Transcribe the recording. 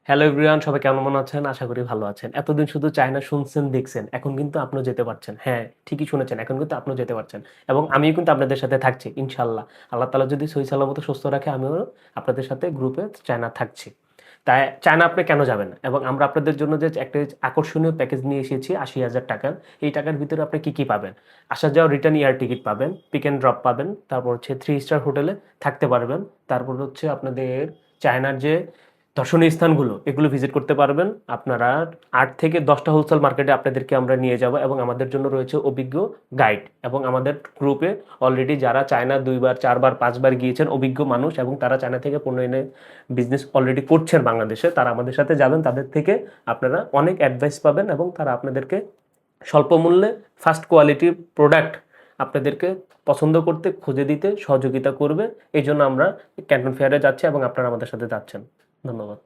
Hello everyone, সবাই কেমন আছেন? আশা করি ভালো আছেন। এতদিন শুধু চায়না শুনছেন, দেখছেন। এখন কিন্তু আপনিও যেতে পারছেন। হ্যাঁ, ঠিকই শুনেছেন। এখন কিন্তু আপনিও যেতে পারছেন। এবং আমিও কিন্তু আপনাদের সাথে থাকছি ইনশাআল্লাহ। আল্লাহ তাআলা যদি সহি সালামত সুস্থ রাখে, আমিও আপনাদের সাথে গ্রুপে চায়না থাকছি। তাই চায়না আপনি কেন যাবেন? এবং আমরা আপনাদের জন্য যে একটা আকর্ষণীয় প্যাকেজ নিয়ে এসেছি ৳৮০,০০০। এই টাকার ভিতরে আপনি কি পাবেন? আসা যাওয়া রিটার্ন এয়ার টিকেট পাবেন, পিক অ্যান্ড ড্রপ পাবেন, তারপর হচ্ছে 3 স্টার হোটেলে থাকতে পারবেন। তারপর হচ্ছে আপনাদের চায়নার যে দর্শনীয় স্থানগুলো এগুলো ভিজিট করতে পারবেন। আপনারা ৮ থেকে ১০ টা হোলসেল মার্কেটে আপনাদেরকে আমরা নিয়ে যাব এবং আমাদের জন্য রয়েছে অভিজ্ঞ গাইড এবং আমাদের গ্রুপে অলরেডি যারা চায়না ২ বার, ৪ বার, ৫ বার গিয়েছেন অভিজ্ঞ মানুষ এবং তারা চায়না থেকে পণ্য এনে বিজনেস অলরেডি করছেন বাংলাদেশে। তারা আমাদের সাথে যাবেন। তাদের থেকে আপনারা অনেক অ্যাডভাইস পাবেন এবং তারা আপনাদেরকে স্বল্প মূল্যে ফার্স্ট কোয়ালিটির প্রোডাক্ট আপনাদেরকে পছন্দ করতে খুঁজে দিতে সহযোগিতা করবে। এজন্য আমরা ক্যান্টন ফেয়ারে যাচ্ছি এবং আপনারা আমাদের সাথে যাচ্ছেন। ধন্যবাদ।